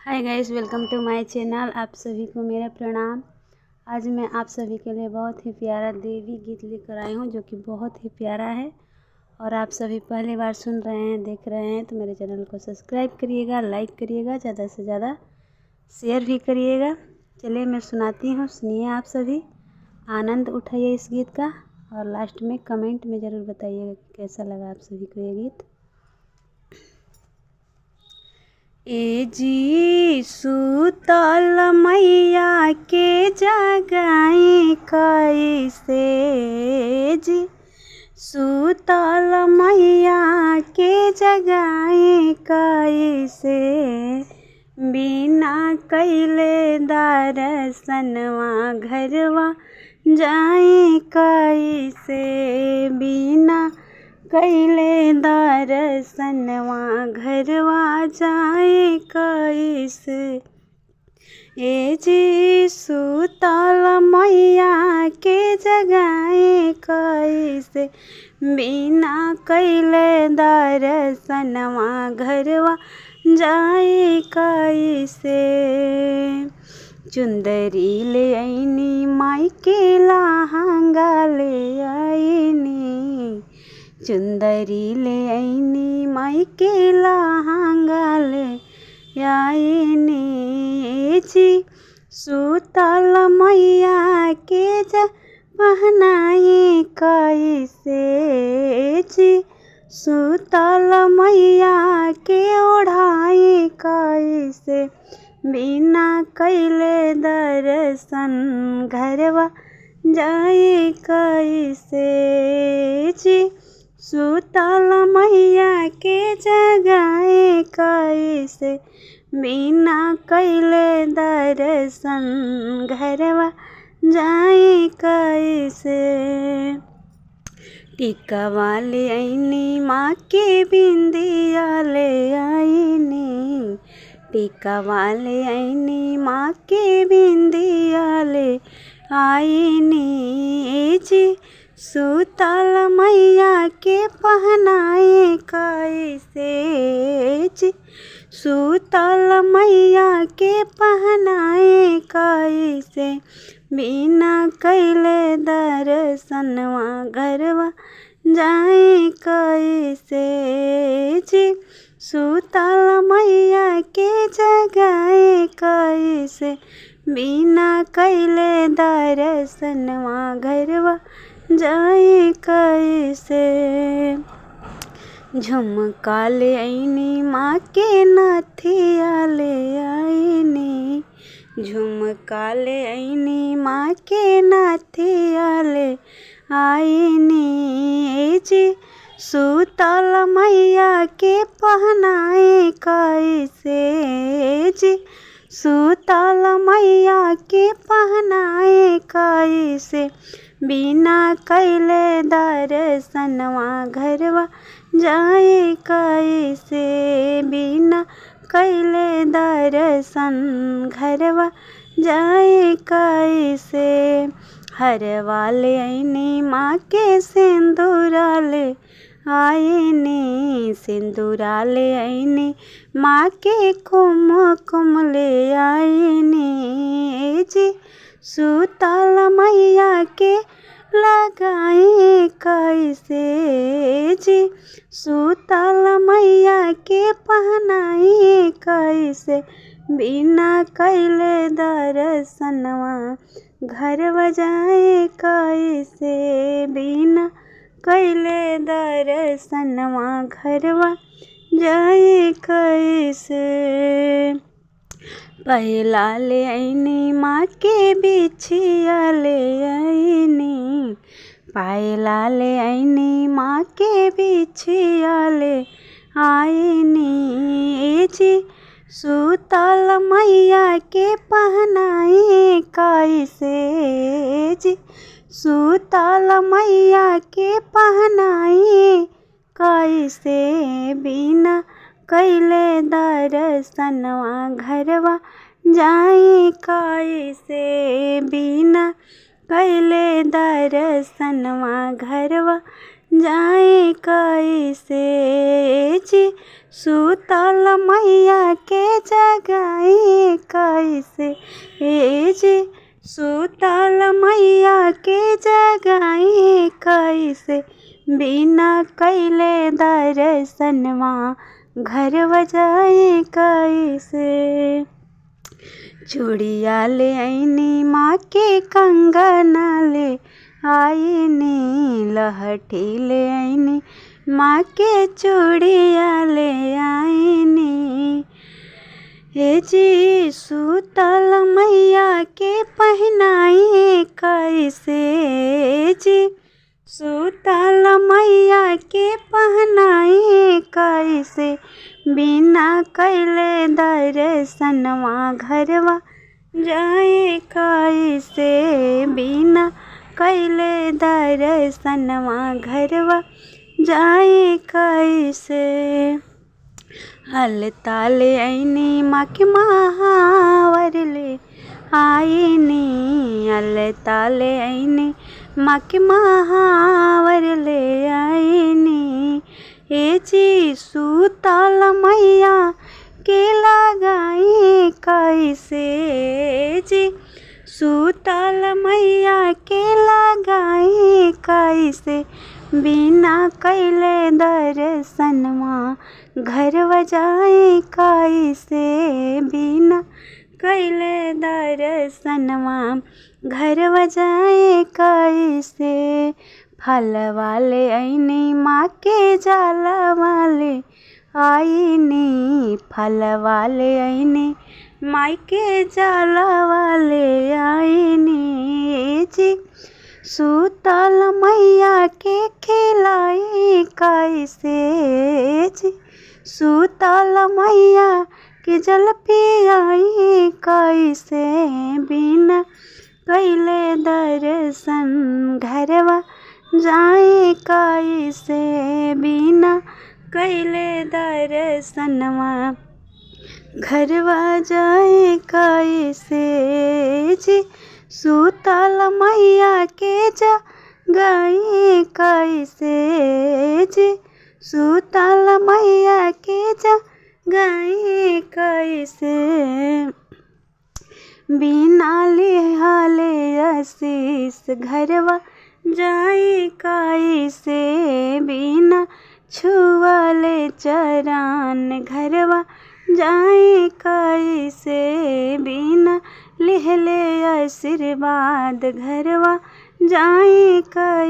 Hi guys, welcome two माय channel. आप सभी को मेरा प्रणाम। आज मैं आप सभी के लिए बहुत ही प्यारा देवी गीत लेकर आई हूँ, जो कि बहुत ही प्यारा है। और आप सभी पहली बार सुन रहे हैं, देख रहे हैं, तो मेरे चैनल को सब्सक्राइब करिएगा, लाइक करिएगा, ज़्यादा से ज़्यादा शेयर भी करिएगा। चलिए मैं सुनाती हूँ, सुनिए। आप सभी आनंद उठाइए इस गीत का, और लास्ट में कमेंट में ज़रूर बताइएगा कैसा लगा आप सभी को ये गीत। ए जी सुतल मैया के जगाई कैसे, जी सुतल मैया के जगाई कैसे, बिना कैले दर्शनवा घरवा जाए कैसे, बिना कैले दर्शनवा घरवा जाए कैसे। ए जी सुतल मैया के जगाए कैसे, बिना कैले दर्शनवा घरवा जाए कैसे। चुंदरी ले आईनी माई के लहंगा ले आईनी, चुंदरी ले आईनी माई के लहंगा ले आईनी, जी सुतल मैया के पहनाई कैसे, जी सुतल मैया के ओढ़ाई कैसे, बिना कैले दर्शन घरवा जाए कैसे, जी सुतल मैया के जगाए कैसे, बिना कैले दर्शन घरवा जाए कैसे। टिकवा ले आईनी माँ के बिंदिया ले आईनी, टिकवा ले आईनी माँ के बिंदिया ले आईनी, जी सुतल मैया के पहनाए कैसे, जी सुतल मैया के पहनाए कैसे, बिना कैले दर्शनवा घरवा जाए कैसे, जी सुतल मैया के जगाए कैसे, बिना कैले दर्शनवा घरवा जाए कैसे। झुमका ले आईनी माँ के नथिया ले आईनी, झुमका ले आईनी माँ के नथिया ले आईनी, जी सुतल मैया के पहनाए कैसे, जी सुतल मैया के पहनाए कैसे, बिना कैले दर्शनवा घरवा जाए कैसे, बिना कैले दर्शन घरवा जाए कैसे। हरवा ले आईनी माँ के सिंदूरा ले आईनी, सिंदूरा ले आईनी माँ के कुमकुम ले आईनी, जी सुतल मैया के लगाए कैसे, जी सुतल मैया के पहनाए कैसे, बिना कैले दर्शनवा घरवा जाए कैसे, बिना कैले दर्शनवा घरवा जाए कैसे। पहला ले आईनी माँ के बिछिया ले आईनी, पहला ले आईनी माँ के बिछिया ले आईनी, जी सुतल मैया के पहनाए कैसे, जी सुतल मैया के पहनाए कैसे, बिना कैले दर्शनवा घरवा जाए कैसे, बिना कैले दर्शनवा घरवा जाए कैसे जी, सुतल मैया के जगाए कैसे जी, सुतल मैया के जगाए कैसे, बिना कैले दर्शनवा घर बजाए कैसे। चूड़िया ले आईनी माँ के कंगना ले आईनी, लहठी ले आईनी माँ के चूड़िया ले आईनी। हे जी, सुतल मैया के पहनाई कैसे जी, सुतल मैया के पहनाई कैसे, बिना कैले दर्शनवा घरवा जाए कैसे, बिना कैले दर्शनवा घरवा जाए कैसे। अलता ले आईनी माँ के महावर ले आईनी, अलता ले आईनी माँ के महावर ले आईनी। हे जी, सुतल मैया के लगाई कैसे जी, सुतल मैया के लगाई कैसे, बिना कैले दर्शनवा घर बजाए कैसे, बिना कैले दर्शनवा घर बजाए कैसे। फल वाले आईनी माँ के जाला वाले आईनी, फल वाले आईनी माँ के जाला वाले आईनी जी, सुतल मैया के खिलाई कैसे जी, सुतल मैया के जल पियाई कैसे, बिना कैले दर्शन घरवा जाए कैसे, बिना कैले दर्शनवा घरवा जाए कैसे जी, सुतल मैया के जगाए कैसे जी, सुतल मैया के जगाए कैसे, बिना लिहाले आशीष घरवा जाए कैसे, बिना छुआले चरण घरवा जाए कैसे, बिना लिहले आशीर्वाद घरवा जाए कैसे।